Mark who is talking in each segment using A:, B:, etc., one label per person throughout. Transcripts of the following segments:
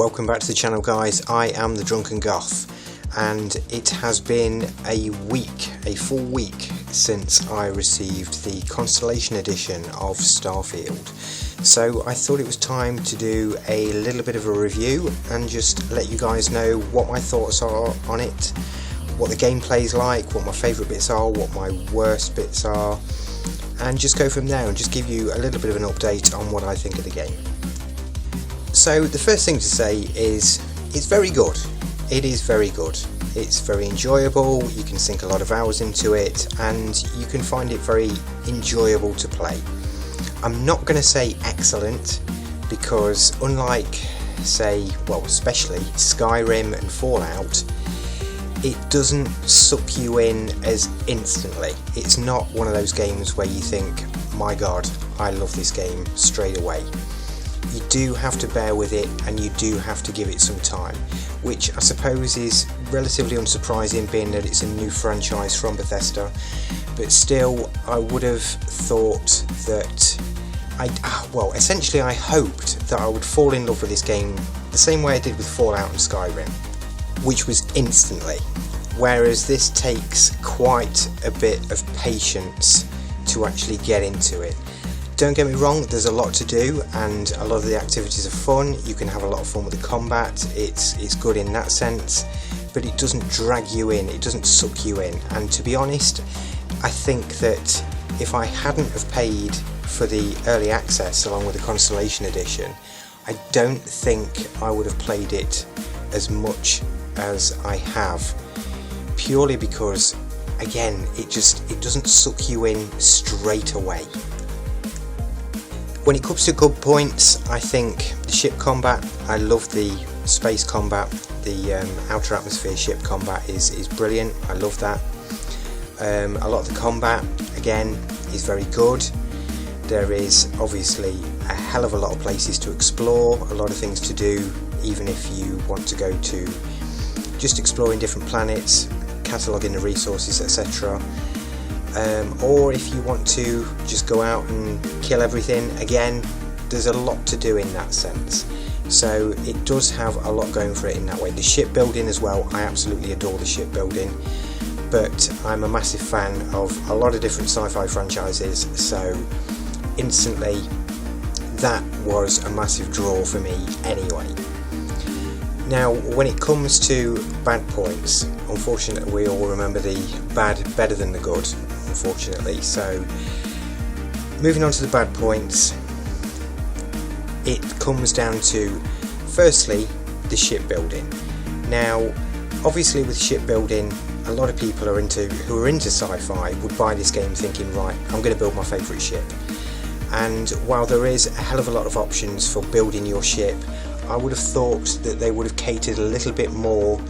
A: Welcome back to the channel, guys. I am the Drunken Goth, and it has been a full week since I received the Constellation edition of Starfield. So I thought it was time to do a little bit of a review and just let you guys know what my thoughts are on it, what the gameplay's like, what my favourite bits are, what my worst bits are, and just go from there and just give you a little bit of an update on what I think of the game. So the first thing to say is it's very good. It is very good. It's very enjoyable, you can sink a lot of hours into it, and you can find it very enjoyable to play. I'm not going to say excellent, because unlike, say, well, especially Skyrim and Fallout, it doesn't suck you in as instantly. It's not one of those games where you think, my god, I love this game straight away. You do have to bear with it, and you do have to give it some time, which I suppose is relatively unsurprising, being that it's a new franchise from Bethesda. But still, I would have thought that essentially I hoped that I would fall in love with this game the same way I did with Fallout and Skyrim, which was instantly, whereas this takes quite a bit of patience to actually get into it. Don't get me wrong, there's a lot to do and a lot of the activities are fun. You can have a lot of fun with the combat, it's good in that sense, but it doesn't drag you in, it doesn't suck you in. And to be honest, I think that if I hadn't have paid for the early access along with the Constellation edition, I don't think I would have played it as much as I have, purely because, again, it doesn't suck you in straight away. When it comes to good points, I think the ship combat, I love the space combat, the outer atmosphere ship combat is brilliant, I love that. A lot of the combat, again, is very good. There is obviously a hell of a lot of places to explore, a lot of things to do, even if you want to go to just exploring different planets, cataloguing the resources, etc. Or if you want to just go out and kill everything, again, there's a lot to do in that sense. So it does have a lot going for it in that way. The shipbuilding as well, I absolutely adore the shipbuilding, but I'm a massive fan of a lot of different sci-fi franchises, so instantly that was a massive draw for me anyway. Now, when it comes to bad points, unfortunately we all remember the bad better than the good, unfortunately. So moving on to the bad points, it comes down to, firstly, the shipbuilding. Now, obviously with shipbuilding, a lot of people who are into sci-fi would buy this game thinking, right, I'm going to build my favourite ship. And while there is a hell of a lot of options for building your ship, I would have thought that they would have catered a little bit more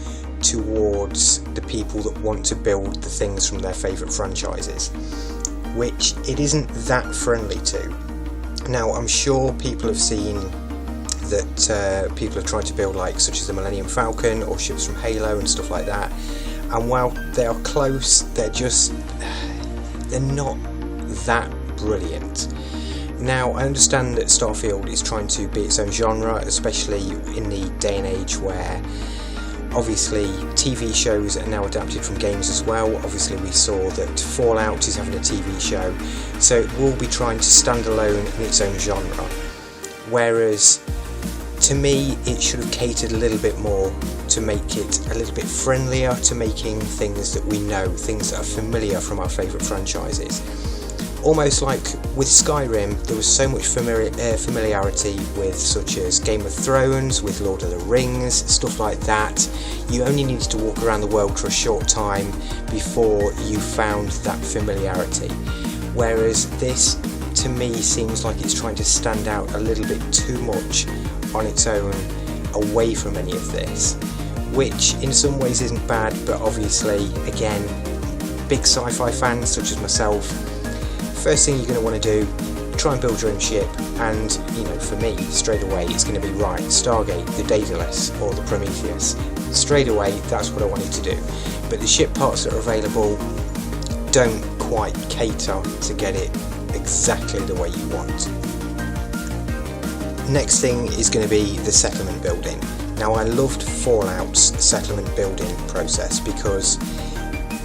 A: towards the people that want to build the things from their favourite franchises, which it isn't that friendly to. Now, I'm sure people have seen that people have tried to build, like, such as the Millennium Falcon or ships from Halo and stuff like that, and while they are close, they're not that brilliant. Now, I understand that Starfield is trying to be its own genre, especially in the day and age where obviously TV shows are now adapted from games as well. Obviously we saw that Fallout is having a TV show, so it will be trying to stand alone in its own genre. Whereas, to me, it should have catered a little bit more to make it a little bit friendlier to making things that we know, things that are familiar from our favourite franchises. Almost like with Skyrim, there was so much familiarity with, such as Game of Thrones, with Lord of the Rings, stuff like that. You only needed to walk around the world for a short time before you found that familiarity. Whereas this, to me, seems like it's trying to stand out a little bit too much on its own, away from any of this, which in some ways isn't bad, but obviously, again, big sci-fi fans such as myself, first thing you're going to want to do, try and build your own ship, and, you know, for me, straight away, it's going to be, right, Stargate, the Daedalus, or the Prometheus. Straight away, that's what I wanted to do. But the ship parts that are available don't quite cater to get it exactly the way you want. Next thing is going to be the settlement building. Now, I loved Fallout's settlement building process because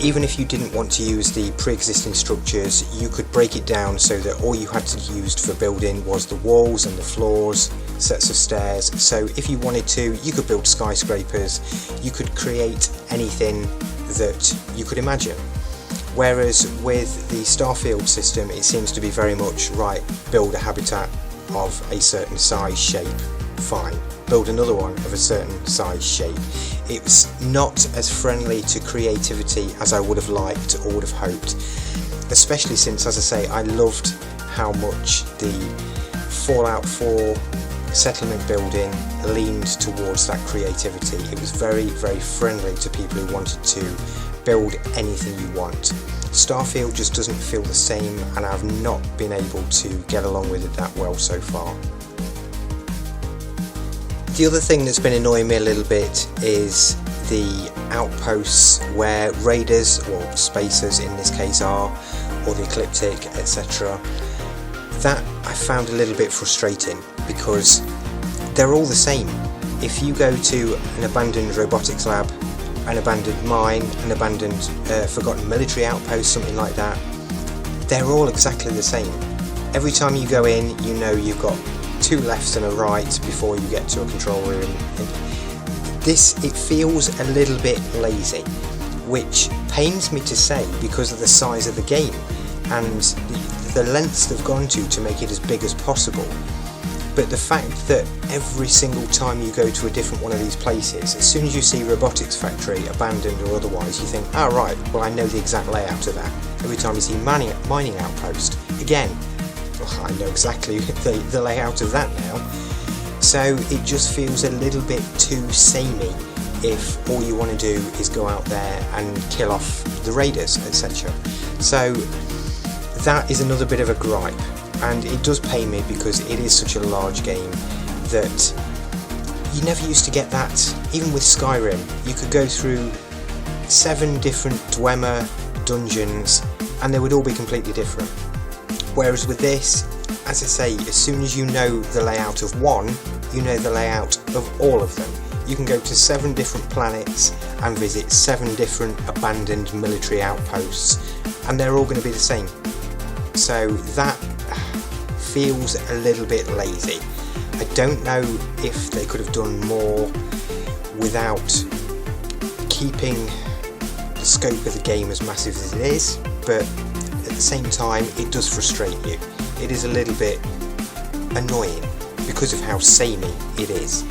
A: even if you didn't want to use the pre-existing structures, you could break it down so that all you had to use for building was the walls and the floors, sets of stairs. So if you wanted to, you could build skyscrapers, you could create anything that you could imagine. Whereas with the Starfield system, it seems to be very much, right, build a habitat of a certain size, shape, fine. Build another one of a certain size, shape. It was not as friendly to creativity as I would have liked or would have hoped, especially since, as I say, I loved how much the Fallout 4 settlement building leaned towards that creativity. It was very, very friendly to people who wanted to build anything you want. Starfield just doesn't feel the same, and I've not been able to get along with it that well so far. The other thing that's been annoying me a little bit is the outposts where raiders, or spacers in this case are, or the ecliptic, etc. That I found a little bit frustrating because they're all the same. If you go to an abandoned robotics lab, an abandoned mine, an abandoned forgotten military outpost, something like that, they're all exactly the same. Every time you go in, you know you've got two lefts and a right before you get to a control room. It feels a little bit lazy, which pains me to say because of the size of the game and the lengths they've gone to make it as big as possible. But the fact that every single time you go to a different one of these places, as soon as you see Robotics Factory, abandoned or otherwise, you think, oh right, well I know the exact layout of that. Every time you see mining outpost, again, I know exactly the layout of that now. So it just feels a little bit too samey if all you want to do is go out there and kill off the raiders, etc. So that is another bit of a gripe, and it does pain me because it is such a large game that you never used to get that. Even with Skyrim, you could go through 7 different Dwemer dungeons and they would all be completely different. Whereas with this, as I say, as soon as you know the layout of one, you know the layout of all of them. You can go to 7 different planets and visit 7 different abandoned military outposts, and they're all going to be the same. So that feels a little bit lazy. I don't know if they could have done more without keeping the scope of the game as massive as it is, but at the same time it does frustrate you. It is a little bit annoying because of how samey it is.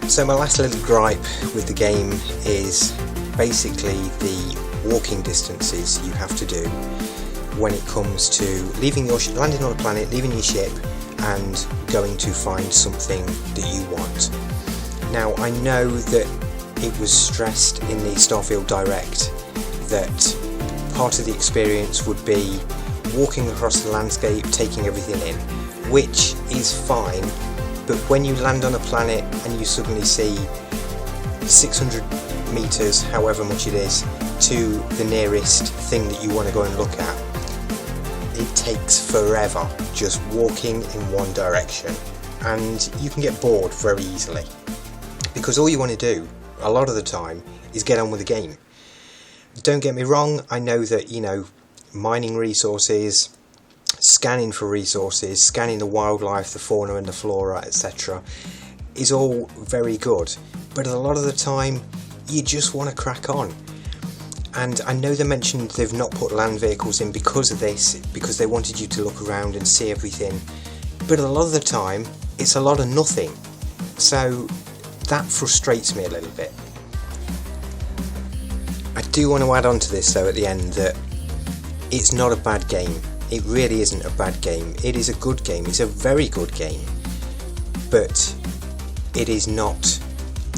A: So my last little gripe with the game is basically the walking distances you have to do when it comes to landing on a planet, leaving your ship and going to find something that you want. Now I know that it was stressed in the Starfield Direct that part of the experience would be walking across the landscape, taking everything in, which is fine, but when you land on a planet and you suddenly see 600 meters, however much it is, to the nearest thing that you want to go and look at, it takes forever just walking in one direction, and you can get bored very easily because all you want to do a lot of the time is get on with the game. Don't get me wrong, I know that, mining resources, scanning for resources, scanning the wildlife, the fauna and the flora, etc. is all very good, but a lot of the time you just want to crack on. And I know they mentioned they've not put land vehicles in because of this, because they wanted you to look around and see everything, but a lot of the time it's a lot of nothing, so that frustrates me a little bit. I do want to add on to this though at the end that it's not a bad game. It really isn't a bad game. It is a good game. It's a very good game, but it is not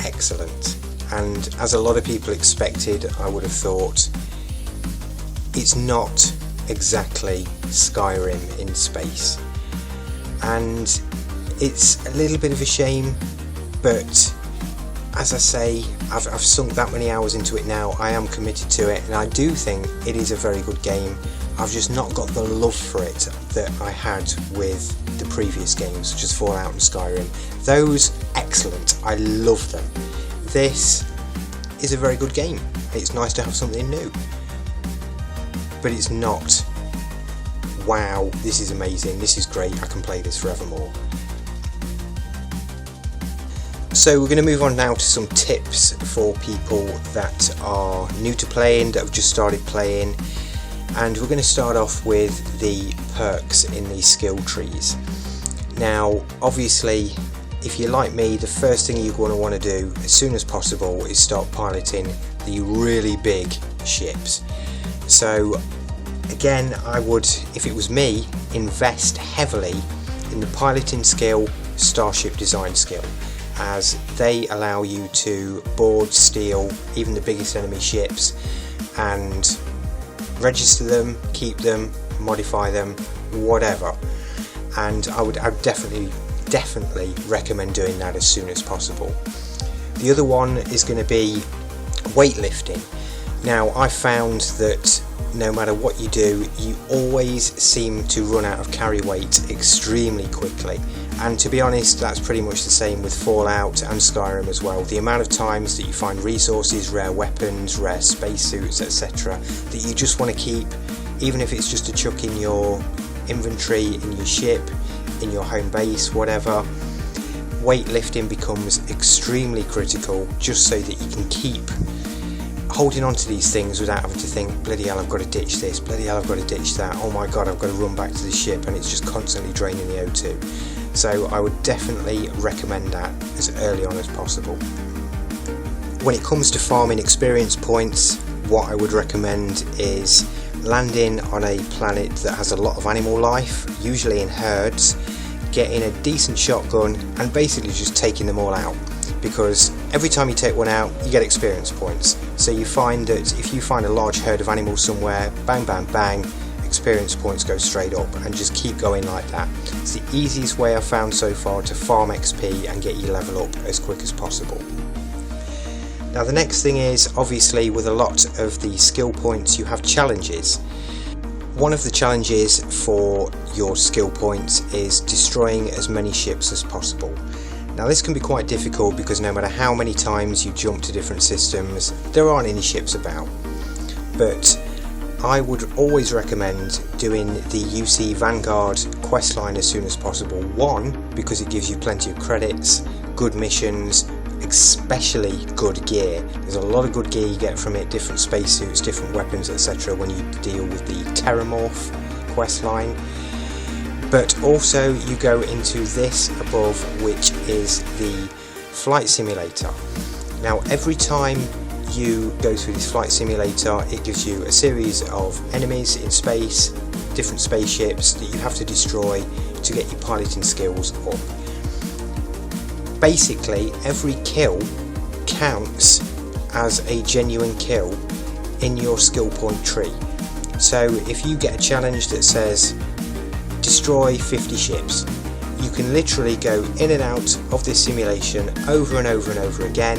A: excellent. And as a lot of people expected, I would have thought, it's not exactly Skyrim in space. And it's a little bit of a shame, but as I say, I've sunk that many hours into it now. I am committed to it, and I do think it is a very good game. I've just not got the love for it that I had with the previous games such as Fallout and Skyrim. Those, excellent, I love them. This is a very good game. It's nice to have something new, but it's not, wow, this is amazing, this is great, I can play this forevermore. So we're going to move on now to some tips for people that are new to playing, that have just started playing, and we're going to start off with the perks in these skill trees. Now obviously, if you're like me, the first thing you're going to want to do as soon as possible is start piloting the really big ships. So again, I would, if it was me, invest heavily in the piloting skill, starship design skill, as they allow you to board, steal even the biggest enemy ships and register them, keep them, modify them, whatever. And I would definitely recommend doing that as soon as possible. The other one is going to be weightlifting. Now I found that no matter what you do, you always seem to run out of carry weight extremely quickly, and to be honest, that's pretty much the same with Fallout and Skyrim as well. The amount of times that you find resources, rare weapons, rare spacesuits, etc., that you just want to keep, even if it's just a chuck in your inventory, in your ship, in your home base, whatever. Weightlifting becomes extremely critical just so that you can keep holding on to these things without having to think, bloody hell, I've got to ditch this, bloody hell, I've got to ditch that, oh my god, I've got to run back to the ship, and it's just constantly draining the O2. So I would definitely recommend that as early on as possible. When it comes to farming experience points, what I would recommend is landing on a planet that has a lot of animal life, usually in herds, getting a decent shotgun and basically just taking them all out, because every time you take one out you get experience points. So you find that if you find a large herd of animals somewhere, bang bang bang, experience points go straight up, and just keep going like that. It's the easiest way I've found so far to farm XP and get your level up as quick as possible. Now the next thing is, obviously with a lot of the skill points you have challenges. One of the challenges for your skill points is destroying as many ships as possible. Now this can be quite difficult because no matter how many times you jump to different systems, there aren't any ships about. But I would always recommend doing the UC Vanguard questline as soon as possible. One, because it gives you plenty of credits, good missions, especially good gear. There's a lot of good gear you get from it, different spacesuits, different weapons, etc. when you deal with the Terramorph questline. But also you go into this above, which is the flight simulator. Now every time you go through this flight simulator, it gives you a series of enemies in space, different spaceships that you have to destroy to get your piloting skills up. Basically every kill counts as a genuine kill in your skill point tree. So if you get a challenge that says destroy 50 ships, you can literally go in and out of this simulation over and over and over again,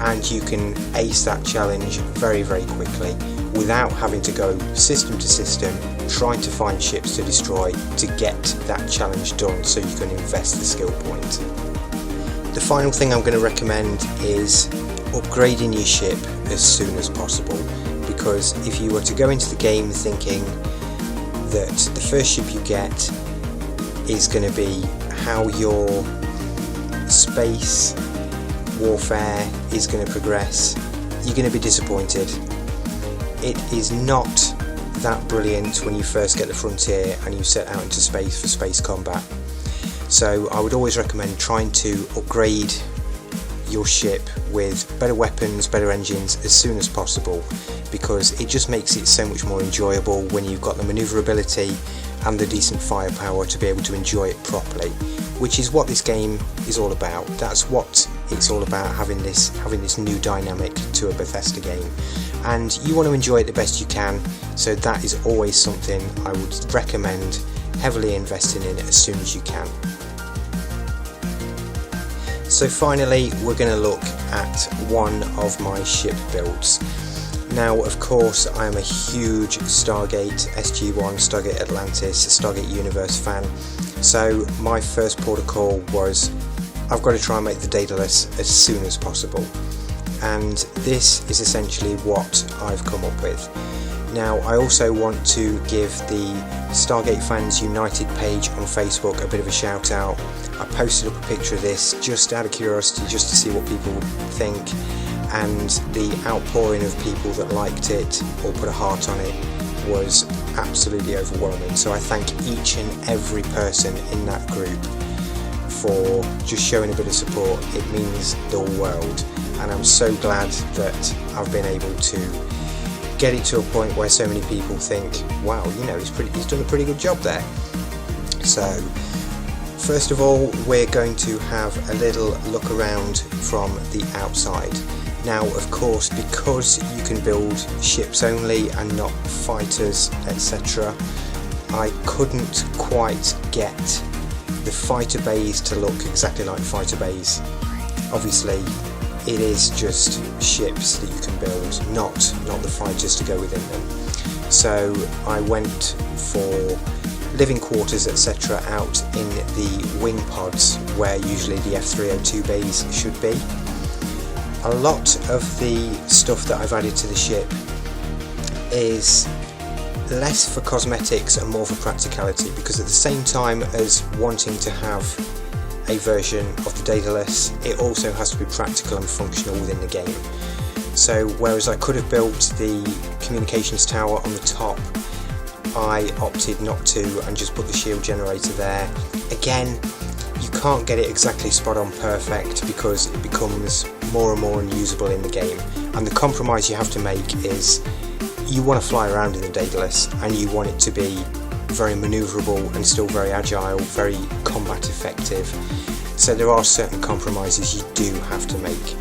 A: and you can ace that challenge very very quickly without having to go system to system trying to find ships to destroy to get that challenge done, so you can invest the skill point. The final thing I'm going to recommend is upgrading your ship as soon as possible, because if you were to go into the game thinking that the first ship you get is going to be how your space warfare is going to progress, you're going to be disappointed. It is not that brilliant when you first get the frontier and you set out into space for space combat. So I would always recommend trying to upgrade your ship with better weapons, better engines as soon as possible, because it just makes it so much more enjoyable when you've got the manoeuvrability and the decent firepower to be able to enjoy it properly, which is what this game is all about. That's what it's all about, having this new dynamic to a Bethesda game, and you want to enjoy it the best you can, so that is always something I would recommend heavily investing in as soon as you can. So finally we're going to look at one of my ship builds. Now of course I am a huge Stargate SG-1, Stargate Atlantis, Stargate Universe fan, So my first port of call was, I've got to try and make the Daedalus as soon as possible, and this is essentially what I've come up with. Now I also want to give the Stargate Fans United page on Facebook a bit of a shout out. I posted up a picture of this just out of curiosity, just to see what people would think, and the outpouring of people that liked it or put a heart on it was absolutely overwhelming. So I thank each and every person in that group for just showing a bit of support. It means the world, and I'm so glad that I've been able to get it to a point where so many people think, wow, you know, he's done a pretty good job there. So first of all, we're going to have a little look around from the outside. Now of course, because you can build ships only and not fighters, etc., I couldn't quite get the fighter bays to look exactly like fighter bays. Obviously it is just ships that you can build, not the fighters to go within them. So I went for living quarters, etc. out in the wing pods where usually the F302 bays should be. A lot of the stuff that I've added to the ship is less for cosmetics and more for practicality, because at the same time as wanting to have a version of the Daedalus, it also has to be practical and functional within the game. So whereas I could have built the communications tower on the top, I opted not to and just put the shield generator there. Again, you can't get it exactly spot on perfect because it becomes more and more unusable in the game, and the compromise you have to make is you want to fly around in the Daedalus and you want it to be very manoeuvrable and still very agile, very combat effective. So there are certain compromises you do have to make.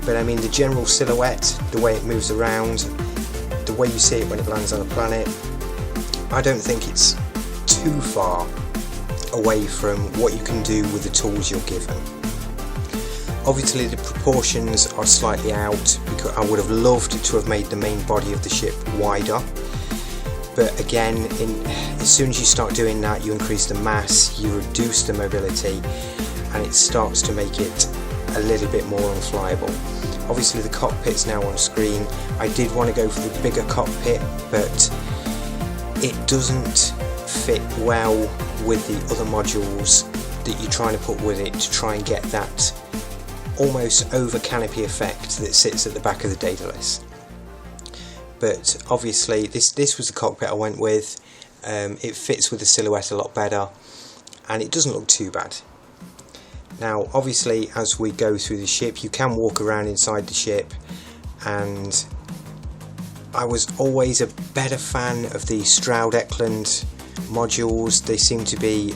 A: But I mean, the general silhouette, the way it moves around, the way you see it when it lands on a planet, I don't think it's too far away from what you can do with the tools you're given. Obviously the proportions are slightly out, because I would have loved to have made the main body of the ship wider. But again, as soon as you start doing that, you increase the mass, you reduce the mobility, and it starts to make it a little bit more unflyable. Obviously the cockpit's now on screen. I did want to go for the bigger cockpit, but it doesn't fit well with the other modules that you're trying to put with it to try and get that almost over canopy effect that sits at the back of the Daedalus. But obviously this was the cockpit I went with. It fits with the silhouette a lot better, and it doesn't look too bad. Now obviously as we go through the ship, you can walk around inside the ship, and I was always a better fan of the Stroud-Eklund modules. They seem to be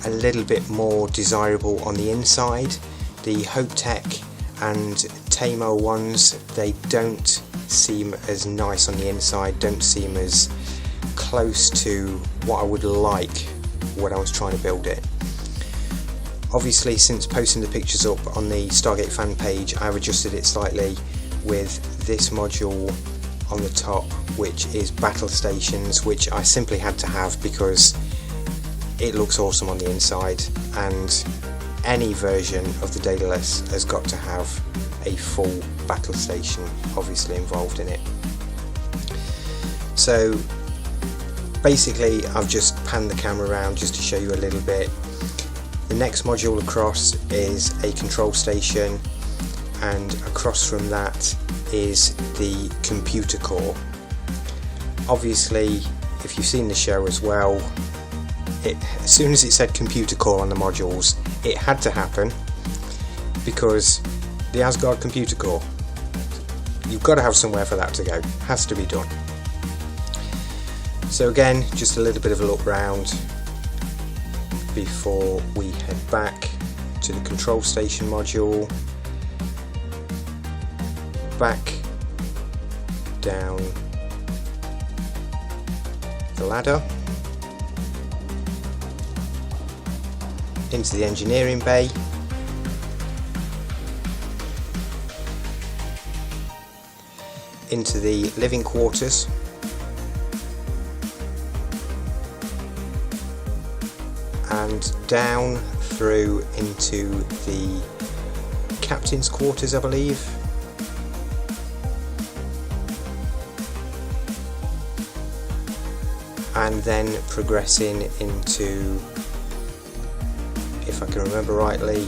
A: a little bit more desirable on the inside. The HopeTech and Tamo ones, they don't seem as nice on the inside, don't seem as close to what I would like when I was trying to build it. Obviously since posting the pictures up on the Stargate fan page, I've adjusted it slightly with this module on the top, which is battle stations, which I simply had to have because it looks awesome on the inside, and any version of the Daedalus has got to have a full battle station obviously involved in it. So basically I've just panned the camera around just to show you a little bit. The next module across is a control station, and across from that is the computer core. Obviously if you've seen the show as well, as soon as it said computer core on the modules, it had to happen, because the Asgard computer core, you've got to have somewhere for that to go, has to be done. So again, just a little bit of a look round before we head back to the control station module, back down the ladder into the engineering bay, into the living quarters, and down through into the captain's quarters, I believe. And then progressing into, if I can remember rightly,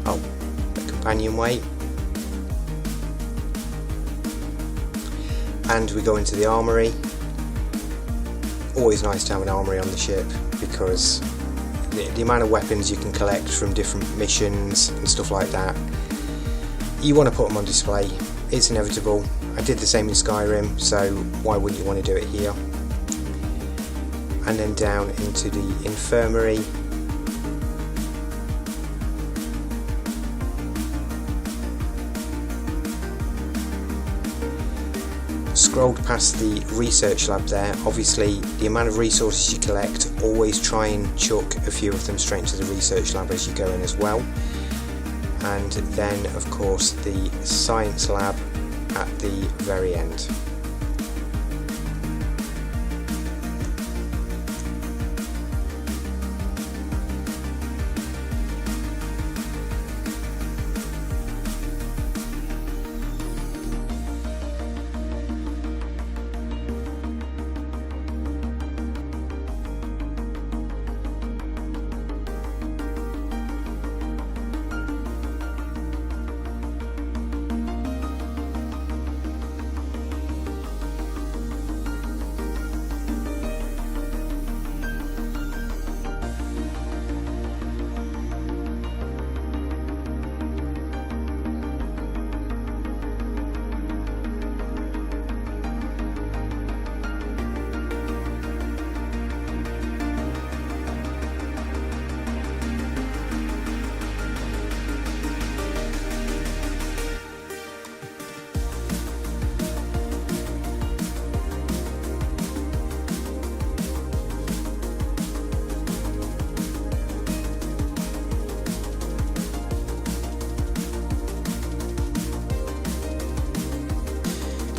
A: the companionway. And we go into the armory. Always nice to have an armory on the ship, because the amount of weapons you can collect from different missions and stuff like that, you want to put them on display. It's inevitable. I did the same in Skyrim, so why wouldn't you want to do it here? And then down into the infirmary. Scrolled past the research lab there. Obviously, the amount of resources you collect, always try and chuck a few of them straight into the research lab as you go in as well. And then, of course, the science lab at the very end.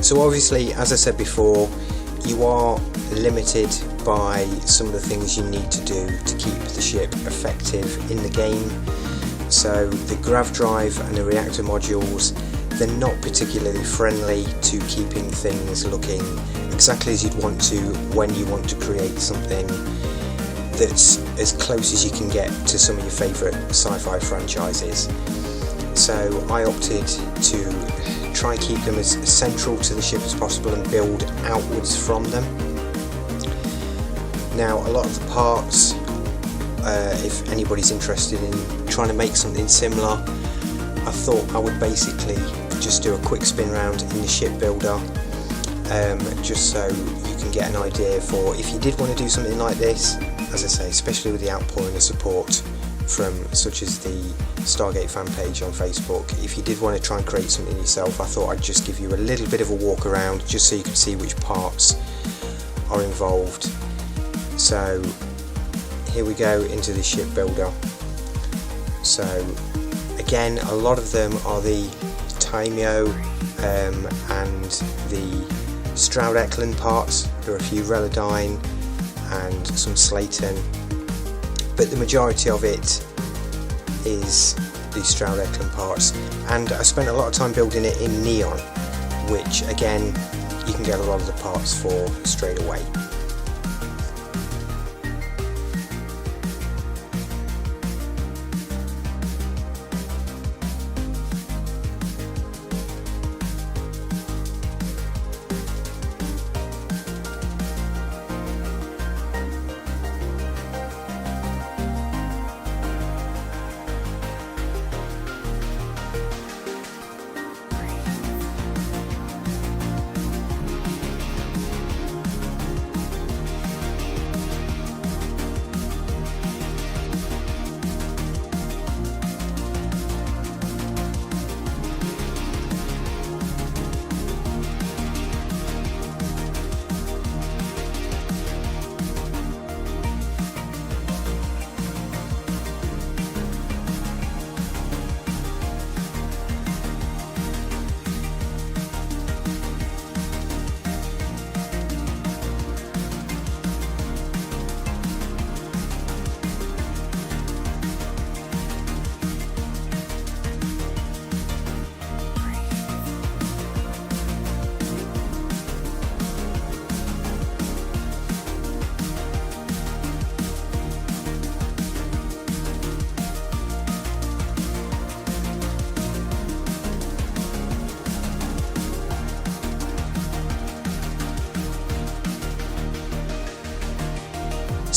A: So obviously, as I said before, you are limited by some of the things you need to do to keep the ship effective in the game. So the grav drive and the reactor modules, they're not particularly friendly to keeping things looking exactly as you'd want to when you want to create something that's as close as you can get to some of your favourite sci-fi franchises. So I opted to try and keep them as central to the ship as possible and build outwards from them. Now, a lot of the parts, if anybody's interested in trying to make something similar, I thought I would basically just do a quick spin round in the ship builder, just so you can get an idea for if you did want to do something like this. As I say, especially with the outpouring of support from such as the Stargate fan page on Facebook, if you did want to try and create something yourself, I thought I'd just give you a little bit of a walk around just so you can see which parts are involved. So here we go into the ship builder. So again, a lot of them are the Taimyo and the Stroud-Eklund parts. There are a few Relodyne and some Slayton, but the majority of it is the Stroud-Eklund parts, and I spent a lot of time building it in neon, which again you can get a lot of the parts for straight away.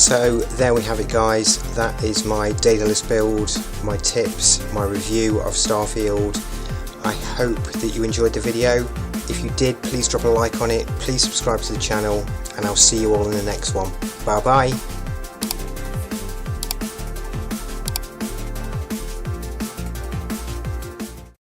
A: So there we have it guys, that is my Daedalus build, my tips, my review of Starfield. I hope that you enjoyed the video. If you did, please drop a like on it, please subscribe to the channel, and I'll see you all in the next one. Bye bye.